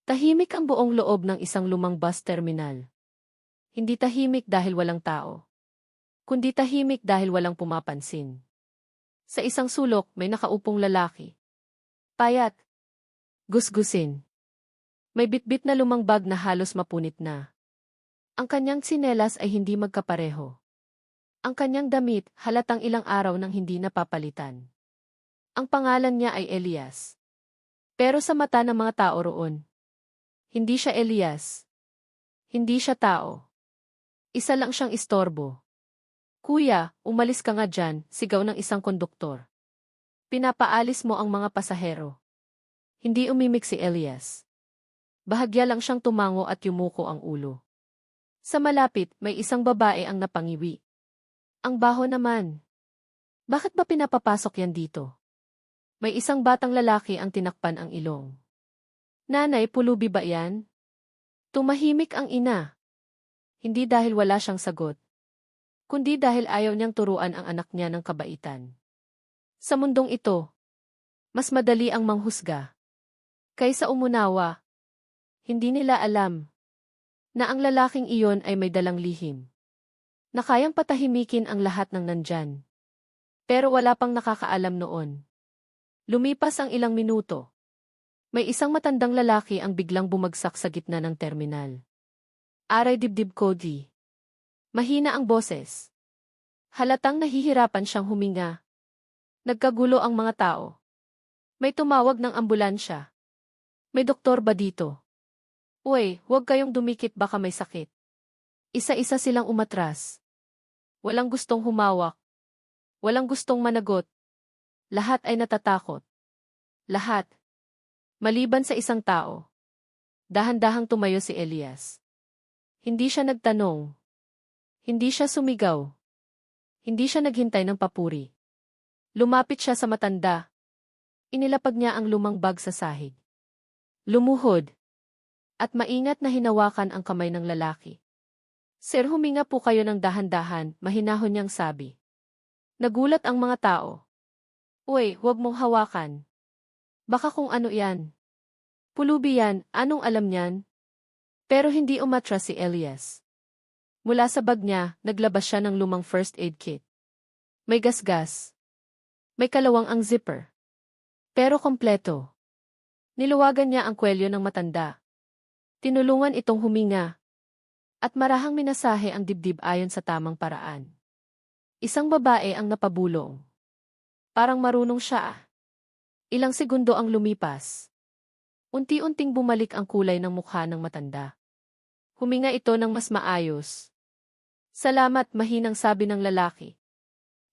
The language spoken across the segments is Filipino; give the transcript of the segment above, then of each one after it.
Tahimik ang buong loob ng isang lumang bus terminal. Hindi tahimik dahil walang tao, kundi tahimik dahil walang pumapansin. Sa isang sulok may nakaupong lalaki. Payat. Gusgusin. May bitbit na lumang bag na halos mapunit na. Ang kanyang tsinelas ay hindi magkapareho. Ang kanyang damit halatang ilang araw nang hindi napapalitan. Ang pangalan niya ay Elias. Pero sa mata ng mga tao roon, hindi siya Elias. Hindi siya tao. Isa lang siyang istorbo. Kuya, umalis ka nga dyan, sigaw ng isang konduktor. Pinapaalis mo ang mga pasahero. Hindi umimik si Elias. Bahagya lang siyang tumango at yumuko ang ulo. Sa malapit, may isang babae ang napangiwi. Ang baho naman. Bakit ba pinapapasok yan dito? May isang batang lalaki ang tinakpan ang ilong. Nanay, pulubi ba yan? Tumahimik ang ina. Hindi dahil wala siyang sagot, kundi dahil ayaw niyang turuan ang anak niya ng kabaitan. Sa mundong ito, mas madali ang manghusga kaysa umunawa. Hindi nila alam na ang lalaking iyon ay may dalang lihim, na kayang patahimikin ang lahat ng nandyan. Pero wala pang nakakaalam noon. Lumipas ang ilang minuto. May isang matandang lalaki ang biglang bumagsak sa gitna ng terminal. Aray dibdib ko di. Mahina ang boses. Halatang nahihirapan siyang huminga. Nagkagulo ang mga tao. May tumawag ng ambulansya. May doktor ba dito? Uy, huwag kayong dumikit baka may sakit. Isa-isa silang umatras. Walang gustong humawak. Walang gustong managot. Lahat ay natatakot. Lahat. Maliban sa isang tao. Dahan-dahang tumayo si Elias. Hindi siya nagtanong. Hindi siya sumigaw. Hindi siya naghintay ng papuri. Lumapit siya sa matanda. Inilapag niya ang lumang bag sa sahig. Lumuhod. At maingat na hinawakan ang kamay ng lalaki. Sir, huminga po kayo ng dahan-dahan, mahinahon niyang sabi. Nagulat ang mga tao. Uy, huwag mong hawakan. Baka kung ano yan. Pulubi yan, anong alam niyan? Pero hindi umatras si Elias. Mula sa bag niya, naglabas siya ng lumang first aid kit. May gasgas. May kalawang ang zipper. Pero kompleto. Niluwagan niya ang kwelyo ng matanda. Tinulungan itong huminga. At marahang minasahe ang dibdib ayon sa tamang paraan. Isang babae ang napabulong. Parang marunong siya. Ilang segundo ang lumipas. Unti-unting bumalik ang kulay ng mukha ng matanda. Huminga ito ng mas maayos. Salamat, mahinang sabi ng lalaki.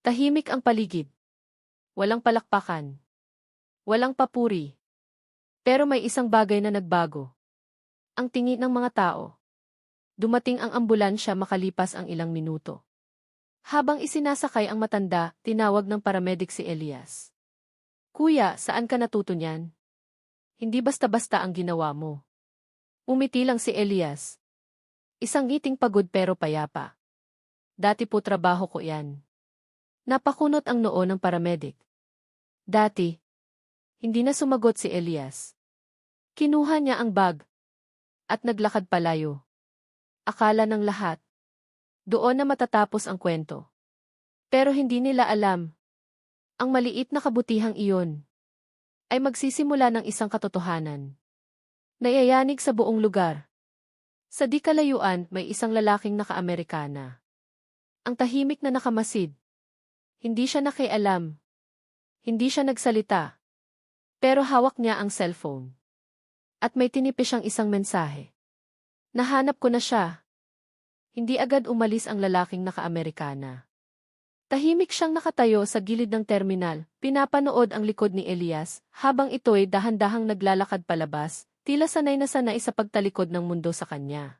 Tahimik ang paligid. Walang palakpakan. Walang papuri. Pero may isang bagay na nagbago. Ang tingin ng mga tao. Dumating ang ambulansya makalipas ang ilang minuto. Habang isinasakay ang matanda, tinawag ng paramedic si Elias. Kuya, saan ka natuto niyan? Hindi basta-basta ang ginawa mo. Umiti lang si Elias. Isang ngiting pagod pero payapa. Dati po trabaho ko yan. Napakunot ang noo ng paramedic. Dati. Hindi na sumagot si Elias. Kinuha niya ang bag. At naglakad palayo. Akala ng lahat. Doon na matatapos ang kwento. Pero hindi nila alam. Ang maliit na kabutihang iyon ay magsisimula ng isang katotohanan. Nayayanig sa buong lugar. Sa di kalayuan, may isang lalaking naka-Amerikana. Ang tahimik na nakamasid. Hindi siya nakialam. Hindi siya nagsalita. Pero hawak niya ang cellphone. At may tinipis siyang isang mensahe. Nahanap ko na siya. Hindi agad umalis ang lalaking naka-Amerikana. Tahimik siyang nakatayo sa gilid ng terminal, pinapanood ang likod ni Elias, habang ito'y dahan-dahang naglalakad palabas, tila sanay na sanay sa pagtalikod ng mundo sa kanya.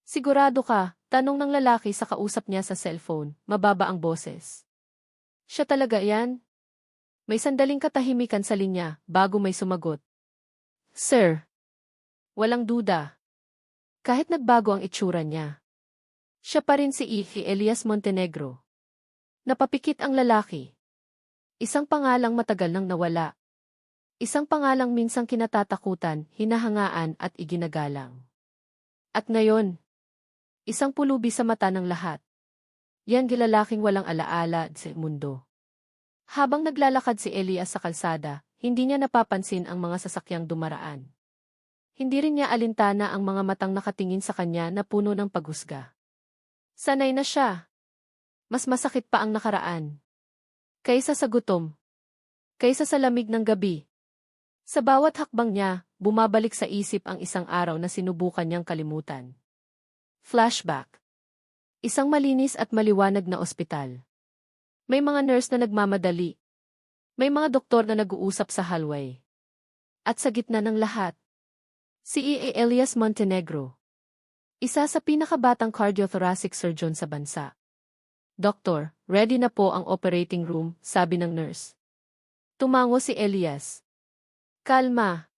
Sigurado ka, tanong ng lalaki sa kausap niya sa cellphone, mababa ang boses. Siya talaga yan? May sandaling katahimikan sa linya, bago may sumagot. Sir. Walang duda. Kahit nagbago ang itsura niya. Siya pa rin si Elias Montenegro. Napapikit ang lalaki. Isang pangalang matagal nang nawala. Isang pangalang minsang kinatatakutan, hinahangaan at iginagalang. At ngayon, isang pulubi sa mata ng lahat. Yan gilalaking walang alaala sa mundo. Habang naglalakad si Elias sa kalsada, hindi niya napapansin ang mga sasakyang dumaraan. Hindi rin niya alintana ang mga matang nakatingin sa kanya na puno ng paghusga. Sanay na siya. Mas masakit pa ang nakaraan. Kaysa sa gutom. Kaysa sa lamig ng gabi. Sa bawat hakbang niya, bumabalik sa isip ang isang araw na sinubukan niyang kalimutan. Flashback. Isang malinis at maliwanag na ospital. May mga nurse na nagmamadali. May mga doktor na nag-uusap sa hallway. At sa gitna ng lahat, si E. Elias Montenegro. Isa sa pinakabatang cardiothoracic surgeon sa bansa. Doktor, ready na po ang operating room, sabi ng nurse. Tumango si Elias. Kalma.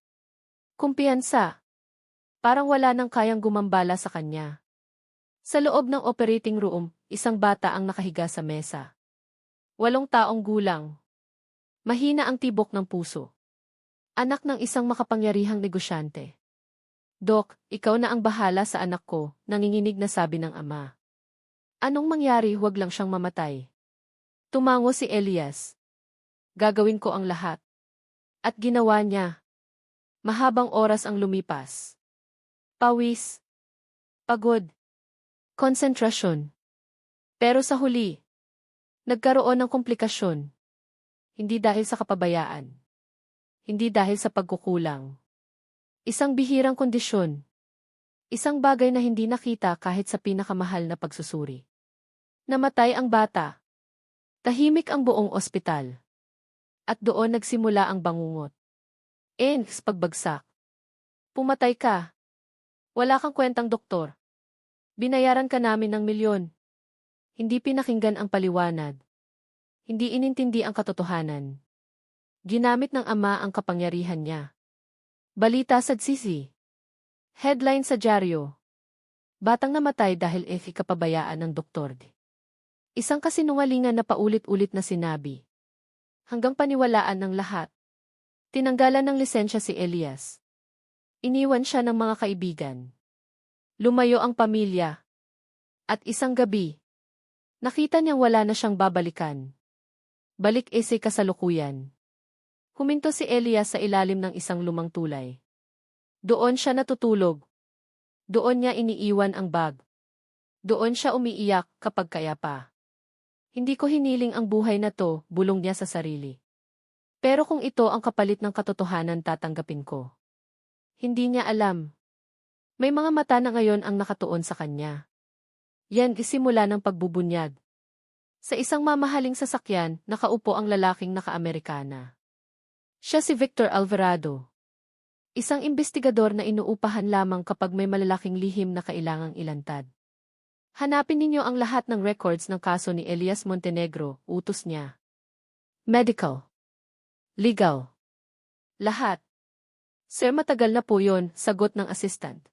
Kumpiyansa. Parang wala nang kayang gumambala sa kanya. Sa loob ng operating room, isang bata ang nakahiga sa mesa. 8 taong gulang. Mahina ang tibok ng puso. Anak ng isang makapangyarihang negosyante. Dok, ikaw na ang bahala sa anak ko, nanginginig na sabi ng ama. Anong mangyari, huwag lang siyang mamatay. Tumango si Elias. Gagawin ko ang lahat. At ginawa niya. Mahabang oras ang lumipas. Pawis. Pagod. Konsentrasyon. Pero sa huli, nagkaroon ng komplikasyon. Hindi dahil sa kapabayaan. Hindi dahil sa pagkukulang. Isang bihirang kondisyon. Isang bagay na hindi nakita kahit sa pinakamahal na pagsusuri. Namatay ang bata. Tahimik ang buong ospital. At doon nagsimula ang bangungot. Pagbagsak. Pumatay ka. Wala kang kwentang doktor. Binayaran ka namin ng milyon. Hindi pinakinggan ang paliwanag. Hindi inintindi ang katotohanan. Ginamit ng ama ang kapangyarihan niya. Balita sa GC. Headline sa dyaryo. Batang namatay dahil kapabayaan ng doktor. Isang kasinungalingan na paulit-ulit na sinabi. Hanggang paniwalaan ng lahat. Tinanggalan ng lisensya si Elias. Iniwan siya ng mga kaibigan. Lumayo ang pamilya. At isang gabi, nakita niyang wala na siyang babalikan. Balik kasalukuyan. Huminto si Elias sa ilalim ng isang lumang tulay. Doon siya natutulog. Doon niya iniiwan ang bag. Doon siya umiiyak kapag kaya pa. Hindi ko hiniling ang buhay na to, bulong niya sa sarili. Pero kung ito ang kapalit ng katotohanan, tatanggapin ko. Hindi niya alam. May mga mata na ngayon ang nakatuon sa kanya. Yan isimula ng pagbubunyag. Sa isang mamahaling sasakyan, nakaupo ang lalaking naka-Amerikana. Siya si Victor Alvarado. Isang investigador na inuupahan lamang kapag may malalaking lihim na kailangang ilantad. Hanapin ninyo ang lahat ng records ng kaso ni Elias Montenegro, utos niya. Medical. Legal. Lahat. Sir, matagal na po yon, sagot ng assistant.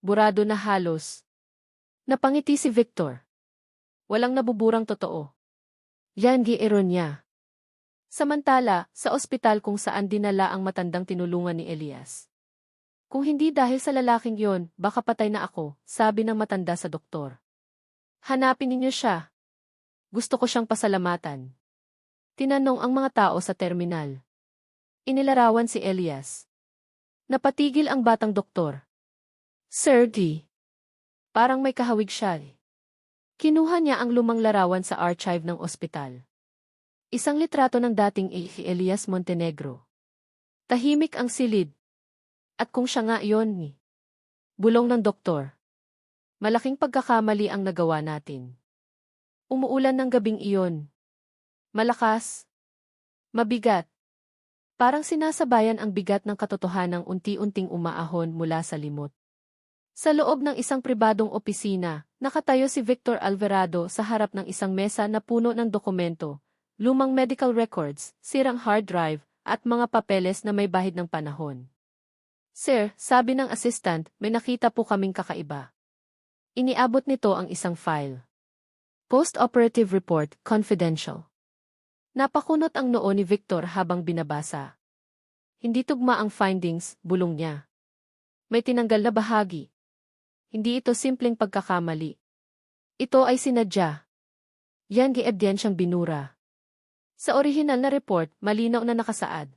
Burado na halos. Napangiti si Victor. Walang nabuburang totoo. Yan giiron niya. Samantala, sa ospital kung saan dinala ang matandang tinulungan ni Elias. Kung hindi dahil sa lalaking yon, baka patay na ako, sabi ng matanda sa doktor. Hanapin ninyo siya. Gusto ko siyang pasalamatan. Tinanong ang mga tao sa terminal. Inilarawan si Elias. Napatigil ang batang doktor. Sir D. Parang may kahawig siya. Kinuha niya ang lumang larawan sa archive ng ospital. Isang litrato ng dating Elias Montenegro. Tahimik ang silid. At kung siya nga iyon, bulong ng doktor. Malaking pagkakamali ang nagawa natin. Umuulan ng gabing iyon. Malakas. Mabigat. Parang sinasabayan ang bigat ng katotohanang unti-unting umaahon mula sa limot. Sa loob ng isang pribadong opisina, nakatayo si Victor Alvarado sa harap ng isang mesa na puno ng dokumento, lumang medical records, sirang hard drive, at mga papeles na may bahid ng panahon. Sir, sabi ng assistant, may nakita po kaming kakaiba. Iniabot nito ang isang file. Post-operative report, confidential. Napakunot ang noo ni Victor habang binabasa. Hindi tugma ang findings, bulong niya. May tinanggal na bahagi. Hindi ito simpleng pagkakamali. Ito ay sinadya. Yan gi-ebyensyang binura. Sa orihinal na report, malinaw na nakasaad.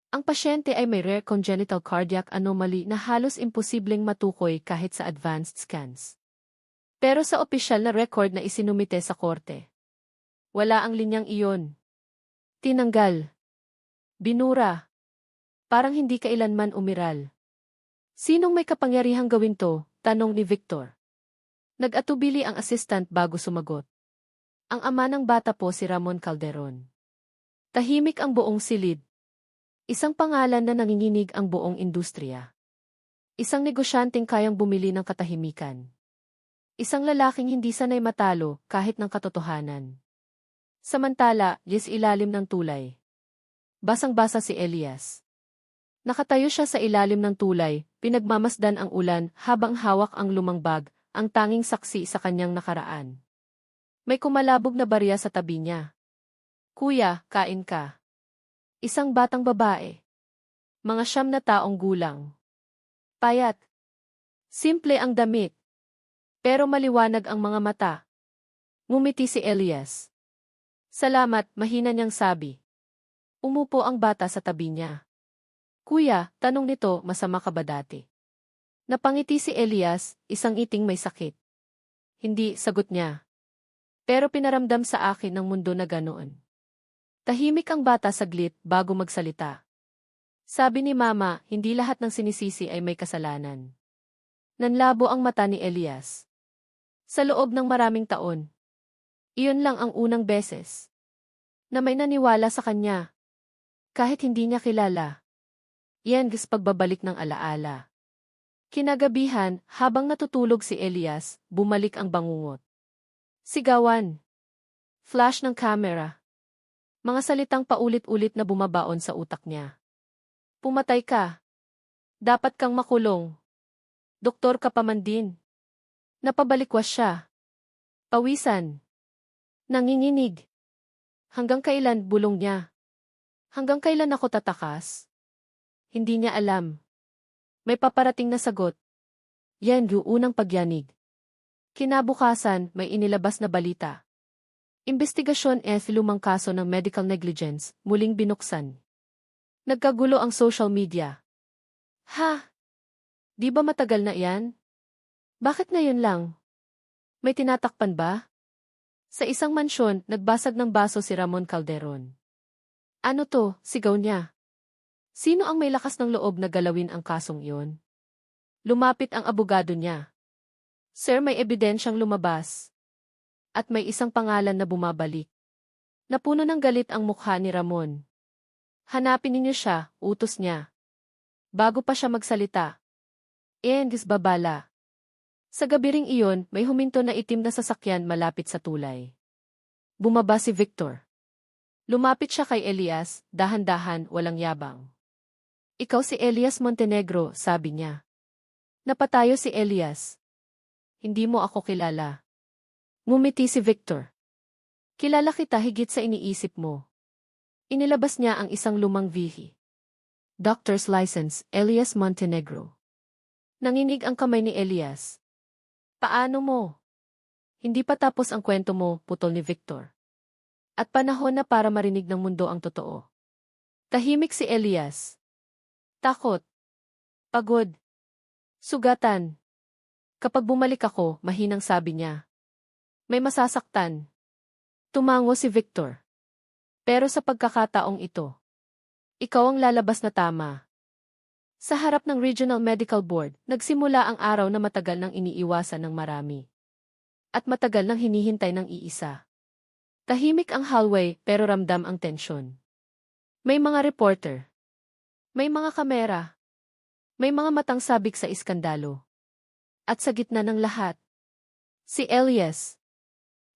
Ang pasyente ay may rare congenital cardiac anomaly na halos imposibleng matukoy kahit sa advanced scans. Pero sa opisyal na record na isinumite sa korte, wala ang linyang iyon. Tinanggal. Binura. Parang hindi kailanman umiral. Sinong may kapangyarihang gawin to? Tanong ni Victor. Nag-atubili ang assistant bago sumagot. Ang ama ng bata po si Ramon Calderon. Tahimik ang buong silid. Isang pangalan na nanginginig ang buong industriya. Isang negosyanteng kayang bumili ng katahimikan. Isang lalaking hindi sanay matalo kahit ng katotohanan. Samantala, ilalim ng tulay. Basang-basa si Elias. Nakatayo siya sa ilalim ng tulay, pinagmamasdan ang ulan habang hawak ang lumang bag, ang tanging saksi sa kanyang nakaraan. May kumalabog na barya sa tabi niya. Kuya, kain ka. Isang batang babae. Mga 9 na taong gulang. Payat. Simple ang damit. Pero maliwanag ang mga mata. Ngumiti si Elias. Salamat, mahina niyang sabi. Umupo ang bata sa tabi niya. Kuya, tanong nito, masama ka ba dati? Napangiti si Elias, isang iting may sakit. Hindi, sagot niya. Pero pinaramdam sa akin ng mundo na ganoon. Tahimik ang bata saglit bago magsalita. Sabi ni Mama, hindi lahat ng sinisisi ay may kasalanan. Nanlabo ang mata ni Elias. Sa loob ng maraming taon. Iyon lang ang unang beses na may naniwala sa kanya. Kahit hindi niya kilala. Yan pagbabalik ng alaala. Kinagabihan, habang natutulog si Elias, bumalik ang bangungot. Sigawan. Flash ng camera. Mga salitang paulit-ulit na bumabaon sa utak niya. Pumatay ka. Dapat kang makulong. Doktor ka pa man din. Napabalikwas siya. Pawisan. Nanginginig. Hanggang kailan, bulong niya. Hanggang kailan ako tatakas? Hindi niya alam. May paparating na sagot. Yan yung unang pagyanig. Kinabukasan, may inilabas na balita. Investigasyon lumang kaso ng medical negligence, muling binuksan. Nagkagulo ang social media. Ha? Di ba matagal na yan? Bakit ngayon lang? May tinatakpan ba? Sa isang mansyon, nagbasag ng baso si Ramon Calderon. Ano to? Sigaw niya. Sino ang may lakas ng loob na galawin ang kasong iyon? Lumapit ang abogado niya. Sir, may ebidensyang lumabas. At may isang pangalan na bumabalik. Napuno ng galit ang mukha ni Ramon. Hanapin ninyo siya, utos niya. Bago pa siya magsalita. Babala. Sa gabi ring iyon, may huminto na itim na sasakyan malapit sa tulay. Bumaba si Victor. Lumapit siya kay Elias, dahan-dahan, walang yabang. Ikaw si Elias Montenegro, sabi niya. Napatayo si Elias. Hindi mo ako kilala. Ngumiti si Victor. Kilala kita higit sa iniisip mo. Inilabas niya ang isang lumang vihi. Doctor's license, Elias Montenegro. Nanginig ang kamay ni Elias. Paano mo? Hindi pa tapos ang kwento mo, putol ni Victor. At panahon na para marinig ng mundo ang totoo. Tahimik si Elias. Takot. Pagod. Sugatan. Kapag bumalik ako, mahinang sabi niya. May masasaktan. Tumango si Victor. Pero sa pagkakataong ito, ikaw ang lalabas na tama. Sa harap ng Regional Medical Board, nagsimula ang araw na matagal nang iniiwasan ng marami. At matagal nang hinihintay ng iisa. Tahimik ang hallway pero ramdam ang tensyon. May mga reporter. May mga kamera. May mga matang sabik sa iskandalo. At sa gitna ng lahat, si Elias.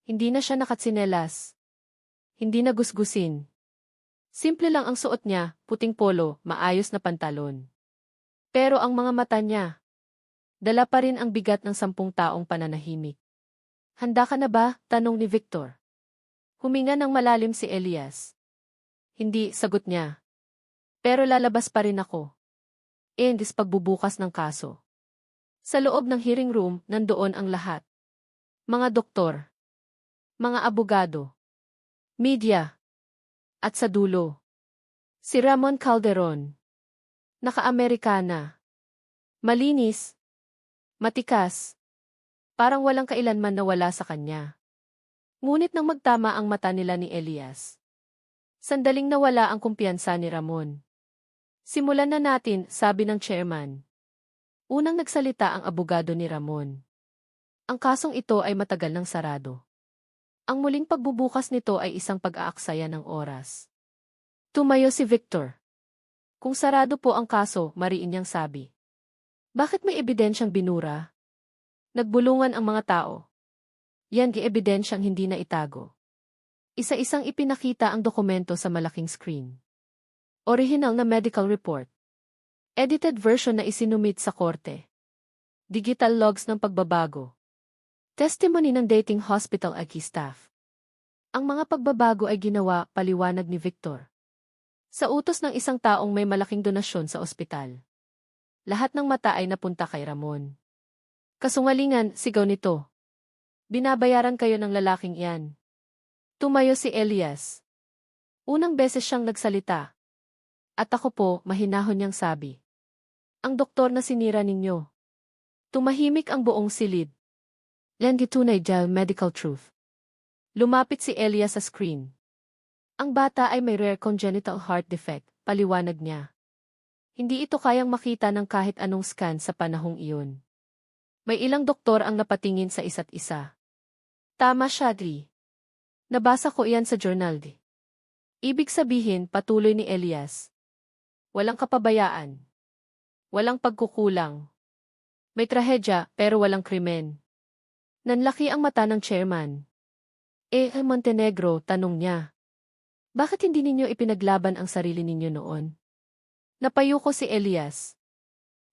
Hindi na siya nakatsinelas. Hindi na gusgusin. Simple lang ang suot niya, puting polo, maayos na pantalon. Pero ang mga mata niya, dala pa rin ang bigat ng 10 taong pananahimik. Handa ka na ba? Tanong ni Victor. Huminga ng malalim si Elias. Hindi, sagot niya. Pero lalabas pa rin ako. Endis pagbubukas ng kaso. Sa loob ng hearing room, nandoon ang lahat. Mga doktor, mga abogado, media, at sa dulo, si Ramon Calderon. Naka-Amerikana. Malinis, matikas, parang walang kailanman nawala sa kanya. Ngunit nang magtama ang mata nila ni Elias, sandaling nawala ang kumpiyansa ni Ramon. Simulan na natin, sabi ng chairman. Unang nagsalita ang abogado ni Ramon. Ang kasong ito ay matagal nang sarado. Ang muling pagbubukas nito ay isang pag-aaksaya ng oras. Tumayo si Victor. Kung sarado po ang kaso, mariin niyang sabi. Bakit may ebidensyang binura? Nagbulungan ang mga tao. Yan ebidensyang hindi na itago. Isa-isang ipinakita ang dokumento sa malaking screen. Original na medical report. Edited version na isinumit sa korte. Digital logs ng pagbabago. Testimony ng dating hospital IT staff. Ang mga pagbabago ay ginawa, paliwanag ni Victor. Sa utos ng isang taong may malaking donasyon sa ospital. Lahat ng mata ay napunta kay Ramon. Kasungalingan, sigaw nito. Binabayaran kayo ng lalaking iyan. Tumayo si Elias. Unang beses siyang nagsalita. At ako po, mahinahon niyang sabi. Ang doktor na sinira ninyo. Tumahimik ang buong silid. Lendi tunay dahil medical truth. Lumapit si Elias sa screen. Ang bata ay may rare congenital heart defect, paliwanag niya. Hindi ito kayang makita ng kahit anong scan sa panahong iyon. May ilang doktor ang napatingin sa isa't isa. Tama siya, Dri. Nabasa ko iyan sa journal. Ibig sabihin, patuloy ni Elias. Walang kapabayaan. Walang pagkukulang. May trahedya, pero walang krimen. Nanlaki ang mata ng chairman. Montenegro, tanong niya. Bakit hindi ninyo ipinaglaban ang sarili ninyo noon? Napayuko si Elias.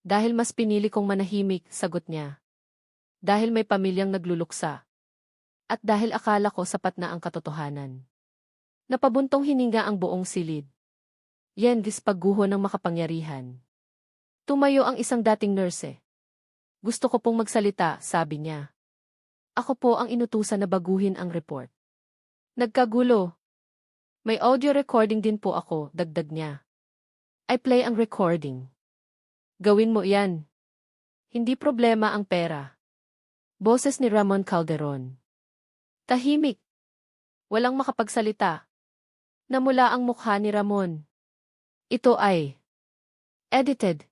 Dahil mas pinili kong manahimik, sagot niya. Dahil may pamilyang nagluluksa. At dahil akala ko sapat na ang katotohanan. Napabuntong hininga ang buong silid. Yendis pagguho ng makapangyarihan. Tumayo ang isang dating nurse. Gusto ko pong magsalita, sabi niya. Ako po ang inutusan na baguhin ang report. Nagkagulo. May audio recording din po ako, dagdag niya. I play ang recording. Gawin mo yan. Hindi problema ang pera. Boses ni Ramon Calderon. Tahimik. Walang makapagsalita. Namula ang mukha ni Ramon. Ito ay edited.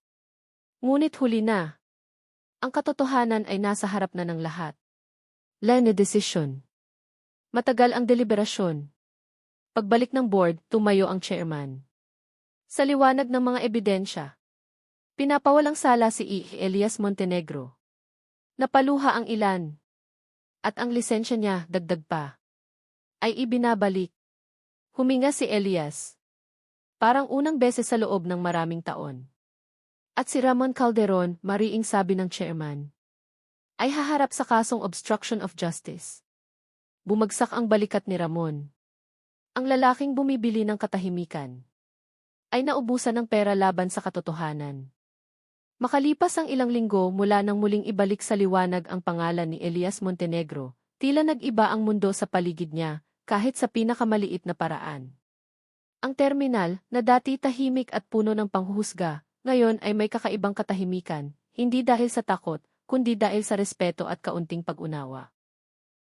Ngunit huli na. Ang katotohanan ay nasa harap na ng lahat. Lene decision. Matagal ang deliberasyon. Pagbalik ng board, tumayo ang chairman. Sa liwanag ng mga ebidensya, pinapawalang sala si Elias Montenegro. Napaluha ang ilan. At ang lisensya niya, dagdag pa, ay ibinabalik. Huminga si Elias. Parang unang beses sa loob ng maraming taon. At si Ramon Calderon, mariing sabi ng chairman, ay haharap sa kasong obstruction of justice. Bumagsak ang balikat ni Ramon. Ang lalaking bumibili ng katahimikan ay naubusan ng pera laban sa katotohanan. Makalipas ang ilang linggo mula nang muling ibalik sa liwanag ang pangalan ni Elias Montenegro, tila nag-iba ang mundo sa paligid niya, kahit sa pinakamaliit na paraan. Ang terminal, na dati tahimik at puno ng panghuhusga, ngayon ay may kakaibang katahimikan, hindi dahil sa takot, kundi dahil sa respeto at kaunting pag-unawa.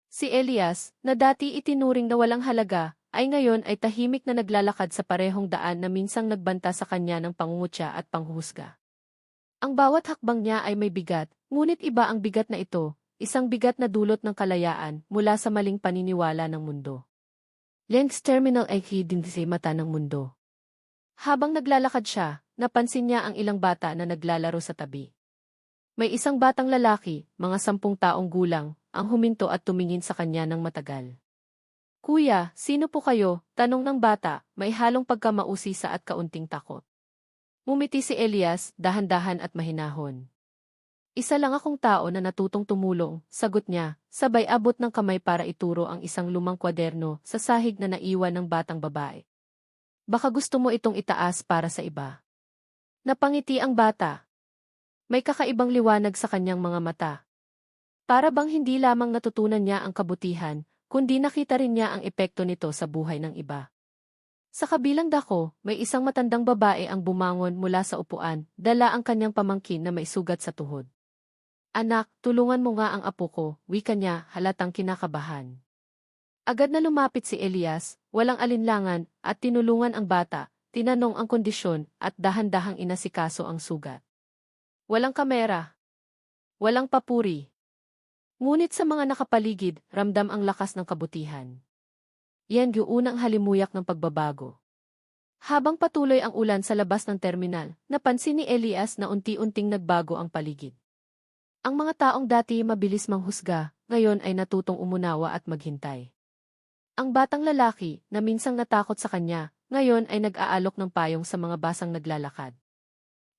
Si Elias, na dati itinuring na walang halaga, ay ngayon ay tahimik na naglalakad sa parehong daan na minsang nagbanta sa kanya ng pangungutya at panghuhusga. Ang bawat hakbang niya ay may bigat, ngunit iba ang bigat na ito, isang bigat na dulot ng kalayaan mula sa maling paniniwala ng mundo. Len's terminal ay hidden sa mata ng mundo. Habang naglalakad siya, napansin niya ang ilang bata na naglalaro sa tabi. May isang batang lalaki, mga 10 taong gulang, ang huminto at tumingin sa kanya ng matagal. Kuya, sino po kayo? Tanong ng bata, may halong pagkamausisa at kaunting takot. Mumiti si Elias, dahan-dahan at mahinahon. Isa lang akong tao na natutong tumulong, sagot niya, sabay abot ng kamay para ituro ang isang lumang kwaderno sa sahig na naiwan ng batang babae. Baka gusto mo itong itaas para sa iba. Napangiti ang bata. May kakaibang liwanag sa kanyang mga mata. Para bang hindi lamang natutunan niya ang kabutihan, kundi nakita rin niya ang epekto nito sa buhay ng iba. Sa kabilang dako, may isang matandang babae ang bumangon mula sa upuan, dala ang kanyang pamangkin na may sugat sa tuhod. Anak, tulungan mo nga ang apo ko, wika niya, halatang kinakabahan. Agad na lumapit si Elias, walang alinlangan, at tinulungan ang bata, tinanong ang kondisyon, at dahan-dahang inasikaso ang sugat. Walang kamera. Walang papuri. Ngunit sa mga nakapaligid, ramdam ang lakas ng kabutihan. Yan yung unang halimuyak ng pagbabago. Habang patuloy ang ulan sa labas ng terminal, napansin ni Elias na unti-unting nagbago ang paligid. Ang mga taong dati mabilis manghusga, ngayon ay natutong umunawa at maghintay. Ang batang lalaki, na minsang natakot sa kanya, ngayon ay nag-aalok ng payong sa mga basang naglalakad.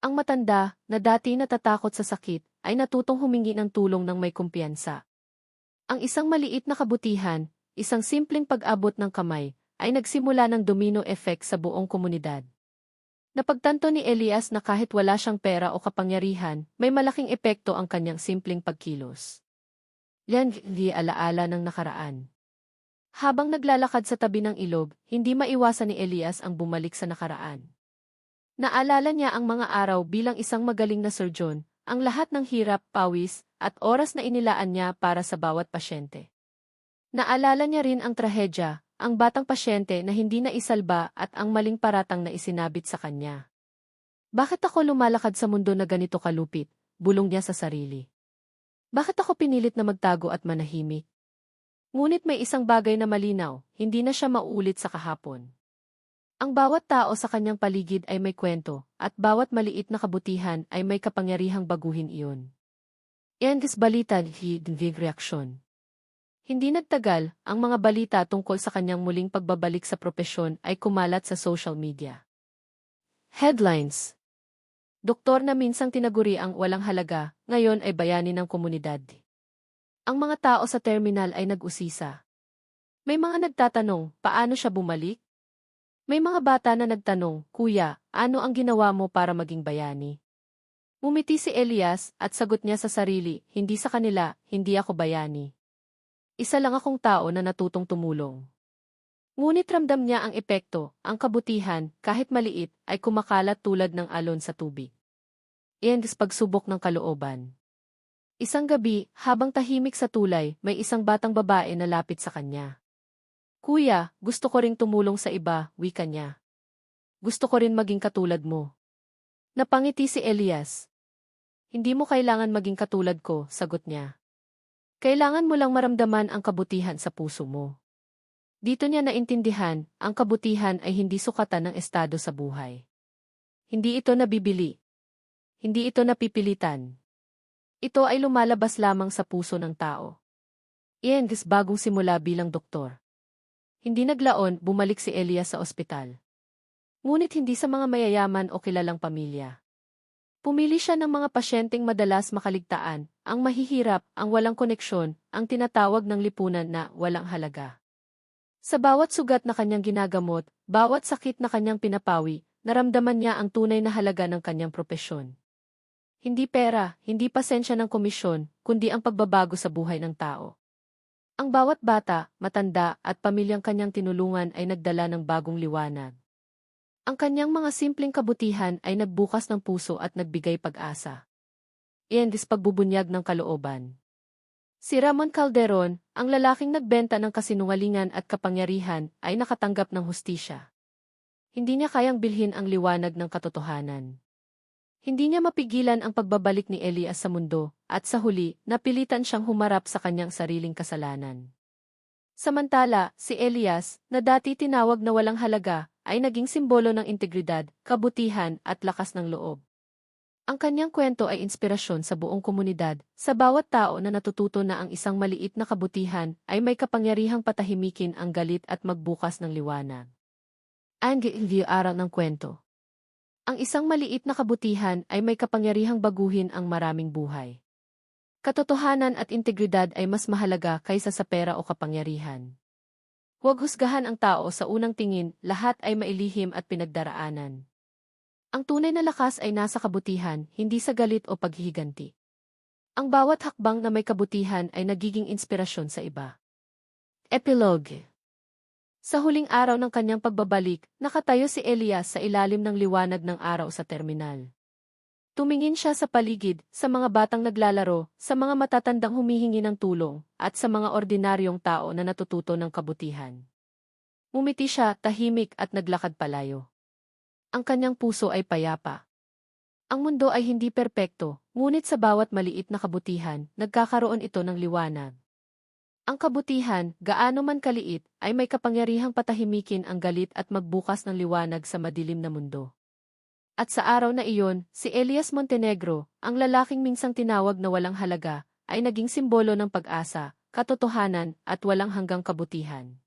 Ang matanda, na dati natatakot sa sakit, ay natutong humingi ng tulong ng may kumpiyansa. Ang isang maliit na kabutihan, isang simpleng pag-abot ng kamay, ay nagsimula ng domino effect sa buong komunidad. Napagtanto ni Elias na kahit wala siyang pera o kapangyarihan, may malaking epekto ang kanyang simpleng pagkilos. Yan di alaala ng nakaraan. Habang naglalakad sa tabi ng ilog, hindi maiwasan ni Elias ang bumalik sa nakaraan. Naalala niya ang mga araw bilang isang magaling na surgeon, ang lahat ng hirap, pawis, at oras na inilaan niya para sa bawat pasyente. Naalala niya rin ang trahedya, ang batang pasyente na hindi na isalba at ang maling paratang na isinabit sa kanya. Bakit ako lumalakad sa mundo na ganito kalupit? Bulong niya sa sarili. Bakit ako pinilit na magtago at manahimik? Ngunit may isang bagay na malinaw, hindi na siya mauulit sa kahapon. Ang bawat tao sa kanyang paligid ay may kwento, at bawat maliit na kabutihan ay may kapangyarihang baguhin iyon. Yan is balita ni reaksyon. Hindi nagtagal, ang mga balita tungkol sa kanyang muling pagbabalik sa propesyon ay kumalat sa social media. Headlines: Doktor na minsang tinaguri ang walang halaga, ngayon ay bayani ng komunidad. Ang mga tao sa terminal ay nag-usisa. May mga nagtatanong, paano siya bumalik? May mga bata na nagtanong, Kuya, ano ang ginawa mo para maging bayani? Ngumiti si Elias at sagot niya sa sarili, hindi sa kanila, hindi ako bayani. Isa lang akong tao na natutong tumulong. Ngunit ramdam niya ang epekto, ang kabutihan, kahit maliit, ay kumakalat tulad ng alon sa tubig. Iyan is pagsubok ng kalooban. Isang gabi, habang tahimik sa tulay, may isang batang babae na lapit sa kanya. Kuya, gusto ko ring tumulong sa iba, wika niya. Gusto ko rin maging katulad mo. Napangiti si Elias. Hindi mo kailangan maging katulad ko, sagot niya. Kailangan mo lang maramdaman ang kabutihan sa puso mo. Dito niya naintindihan, ang kabutihan ay hindi sukatan ng estado sa buhay. Hindi ito nabibili. Hindi ito napipilitan. Ito ay lumalabas lamang sa puso ng tao. Iyan is bagong simula bilang doktor. Hindi naglaon, bumalik si Elias sa ospital. Ngunit hindi sa mga mayayaman o kilalang pamilya. Pumili siya ng mga pasyenteng madalas makaligtaan, ang mahihirap, ang walang koneksyon, ang tinatawag ng lipunan na walang halaga. Sa bawat sugat na kanyang ginagamot, bawat sakit na kanyang pinapawi, naramdaman niya ang tunay na halaga ng kanyang propesyon. Hindi pera, hindi pasensya ng komisyon, kundi ang pagbabago sa buhay ng tao. Ang bawat bata, matanda, at pamilyang kanyang tinulungan ay nagdala ng bagong liwanag. Ang kanyang mga simpleng kabutihan ay nagbukas ng puso at nagbigay pag-asa. Iyan is pagbubunyag ng kalooban. Si Ramon Calderon, ang lalaking nagbenta ng kasinungalingan at kapangyarihan, ay nakatanggap ng hustisya. Hindi niya kayang bilhin ang liwanag ng katotohanan. Hindi niya mapigilan ang pagbabalik ni Elias sa mundo, at sa huli, napilitan siyang humarap sa kanyang sariling kasalanan. Samantala, si Elias, na dati tinawag na walang halaga, ay naging simbolo ng integridad, kabutihan, at lakas ng loob. Ang kanyang kwento ay inspirasyon sa buong komunidad, sa bawat tao na natututo na ang isang maliit na kabutihan ay may kapangyarihang patahimikin ang galit at magbukas ng liwanag. Ang aral ng kwento. Ang isang maliit na kabutihan ay may kapangyarihang baguhin ang maraming buhay. Katotohanan at integridad ay mas mahalaga kaysa sa pera o kapangyarihan. Huwag husgahan ang tao sa unang tingin, lahat ay mailihim at pinagdaraanan. Ang tunay na lakas ay nasa kabutihan, hindi sa galit o paghihiganti. Ang bawat hakbang na may kabutihan ay nagiging inspirasyon sa iba. Epilogue. Sa huling araw ng kanyang pagbabalik, nakatayo si Elias sa ilalim ng liwanag ng araw sa terminal. Tumingin siya sa paligid, sa mga batang naglalaro, sa mga matatandang humihingi ng tulong, at sa mga ordinaryong tao na natututo ng kabutihan. Ngumiti siya, tahimik at naglakad palayo. Ang kanyang puso ay payapa. Ang mundo ay hindi perpekto, ngunit sa bawat maliit na kabutihan, nagkakaroon ito ng liwanag. Ang kabutihan, gaano man kaliit, ay may kapangyarihang patahimikin ang galit at magbukas ng liwanag sa madilim na mundo. At sa araw na iyon, si Elias Montenegro, ang lalaking minsang tinawag na walang halaga, ay naging simbolo ng pag-asa, katotohanan, at walang hanggang kabutihan.